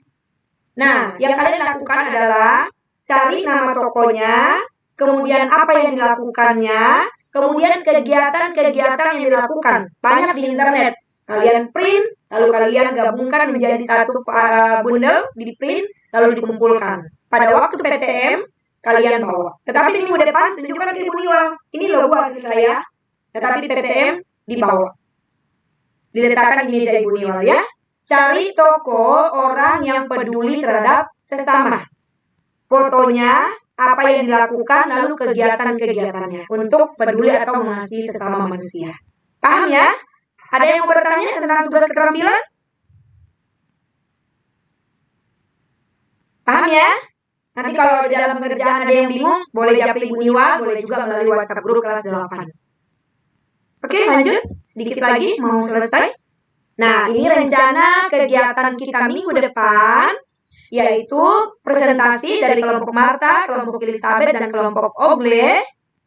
Nah, yang kalian lakukan adalah cari nama tokonya, kemudian apa yang dilakukannya, kemudian kegiatan-kegiatan yang dilakukan. Banyak di internet. Kalian print, lalu kalian gabungkan menjadi satu bundle, di print, lalu dikumpulkan. Pada waktu PTM, kalian bawa. Tetapi minggu depan tunjukkan ke Ibu Niwal. Ini logo hasil saya. Tetapi PTM dibawa. Diletakkan di meja Ibu Niwal ya. Cari toko orang yang peduli terhadap sesama. Fotonya, apa yang dilakukan, lalu kegiatan-kegiatannya untuk peduli atau mengasihi sesama manusia. Paham ya? Ada yang mau bertanya tentang tugas keterampilan? Paham ya? Nanti kalau di dalam pengerjaan ada yang bingung, boleh japri Ibu Niwal, boleh juga melalui WhatsApp grup kelas 8. Oke, lanjut. Sedikit lagi, mau selesai. Nah, ini rencana kegiatan kita minggu depan, yaitu presentasi dari kelompok Marta, kelompok Elizabeth, dan kelompok Ogle.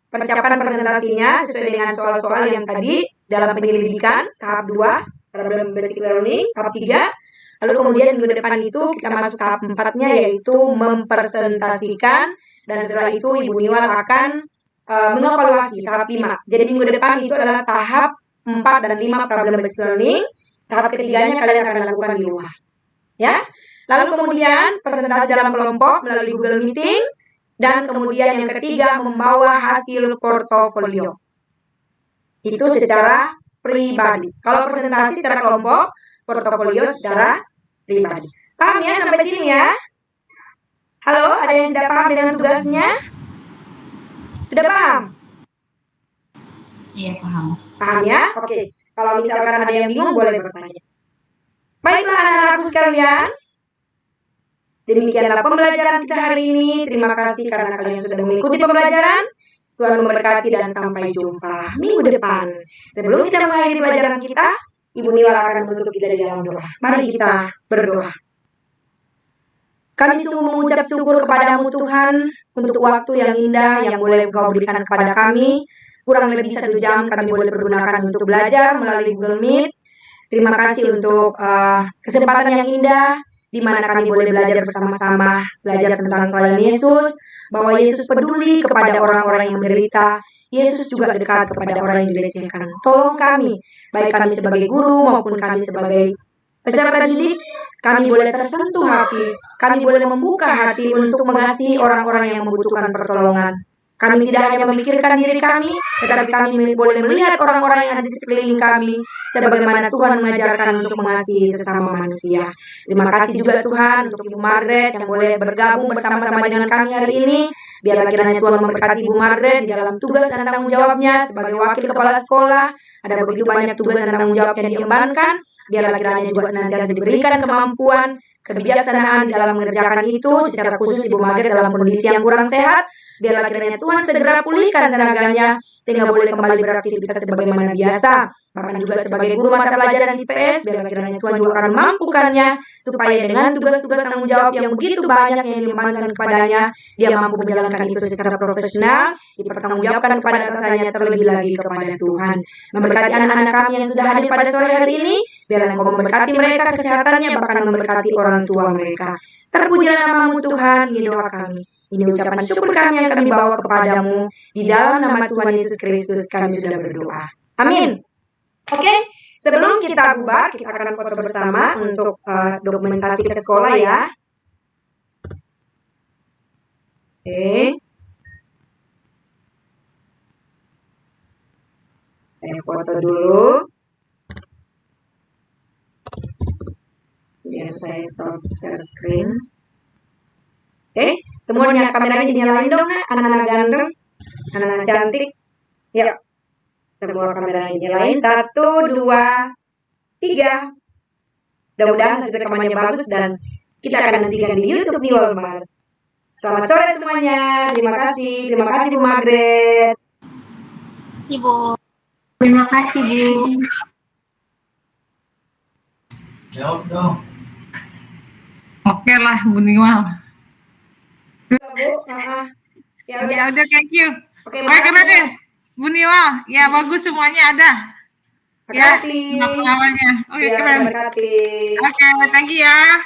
Persiapan presentasinya sesuai dengan soal-soal yang tadi dalam penyelidikan, tahap 2, problem basic learning, tahap 3. Lalu kemudian minggu depan itu kita masuk tahap 4-nya, yaitu mempresentasikan, dan setelah itu Ibu Niwal akan mengevaluasi tahap 5. Jadi minggu depan itu adalah tahap 4 dan 5 problem based learning. Tahap ketiganya kalian akan lakukan di rumah. Ya. Lalu kemudian presentasi dalam kelompok melalui Google Meeting, dan kemudian yang ketiga membawa hasil portofolio. Itu secara pribadi. Kalau presentasi secara kelompok, portofolio secara pribadi. Paham ya sampai sini ya? Halo, ada yang tidak paham dengan tugasnya? Sudah paham? Iya, paham. Paham ya? Oke. Kalau misalkan ada yang bingung, boleh bertanya. Baiklah anak-anakku sekalian. Demikianlah pembelajaran kita hari ini. Terima kasih karena kalian sudah mengikuti pembelajaran. Tuhan memberkati dan sampai jumpa minggu depan. Sebelum kita mengakhiri pelajaran kita, Ibu Niwal akan menutup kita di dalam doa. Mari kita berdoa. Kami sungguh mengucap syukur kepadamu Tuhan untuk waktu yang indah yang boleh Engkau berikan kepada kami. Kurang lebih 1 jam kami boleh pergunakan untuk belajar melalui Google Meet. Terima kasih untuk kesempatan yang indah di mana kami boleh belajar bersama-sama, belajar tentang teladan Yesus, bahwa Yesus peduli kepada orang-orang yang menderita. Yesus juga dekat kepada orang yang dilecehkan. Tolong kami, baik kami sebagai guru maupun kami sebagai peserta didik, kami boleh tersentuh hati, kami boleh membuka hati untuk mengasihi orang-orang yang membutuhkan pertolongan. Kami tidak hanya memikirkan diri kami, tetapi kami boleh melihat orang-orang yang ada di sekeliling kami, sebagaimana Tuhan mengajarkan untuk mengasihi sesama manusia. Terima kasih juga Tuhan untuk Ibu Margaret yang boleh bergabung bersama-sama dengan kami hari ini. Biarlah kiranya Tuhan memberkati Ibu Margaret di dalam tugas dan tanggung jawabnya sebagai wakil kepala sekolah. Ada begitu banyak tugas dan tanggung jawab yang diembankan. Biarlah kiranya juga senantiasa diberikan kemampuan, kebijaksanaan dalam mengerjakan itu, secara khusus Ibu Margaret dalam kondisi yang kurang sehat. Biarlah kiranya Tuhan segera pulihkan tenaganya, sehingga boleh kembali beraktivitas sebagaimana biasa. Bahkan juga sebagai guru mata pelajaran IPS, biarlah kiranya Tuhan juga akan mampukannya, supaya dengan tugas-tugas tanggung jawab yang begitu banyak yang diembankan kepadanya, dia mampu menjalankan itu secara profesional, dipertanggungjawabkan kepada atasannya, terlebih lagi kepada Tuhan. Memberkati anak-anak kami yang sudah hadir pada sore hari ini, biarlah Engkau memberkati mereka kesehatannya, bahkan memberkati orang tua mereka. Terpujilah namamu Tuhan, ini doa kami. Ini ucapan syukur kami yang kami bawa kepadamu. Di dalam nama Tuhan Yesus Kristus kami sudah berdoa. Amin. Oke, sebelum kita bubar, kita akan foto bersama untuk dokumentasi ke sekolah ya. Oke. Saya foto dulu. Biar saya stop share screen. Oke, semuanya kameranya dinyalain dong, anak-anak ganteng, anak-anak cantik. Yuk, semua kameranya dinyalain. 1, 2, 3. Mudah-mudahan hasil rekamannya bagus dan kita akan nantikan di YouTube Niwal Mas. Selamat sore semuanya. Terima kasih Bu Margaret. Ibu. Terima kasih, Bu. Jawab dong. Oke lah, Bu Niwal. Bu, ya udah, thank you. Oke, keren deh, Bu Niwal. Ya, bagus semuanya ada. Terima kasih. Ya, pengalamannya. Oke, keren. Terima kasih. Oke, thank you ya.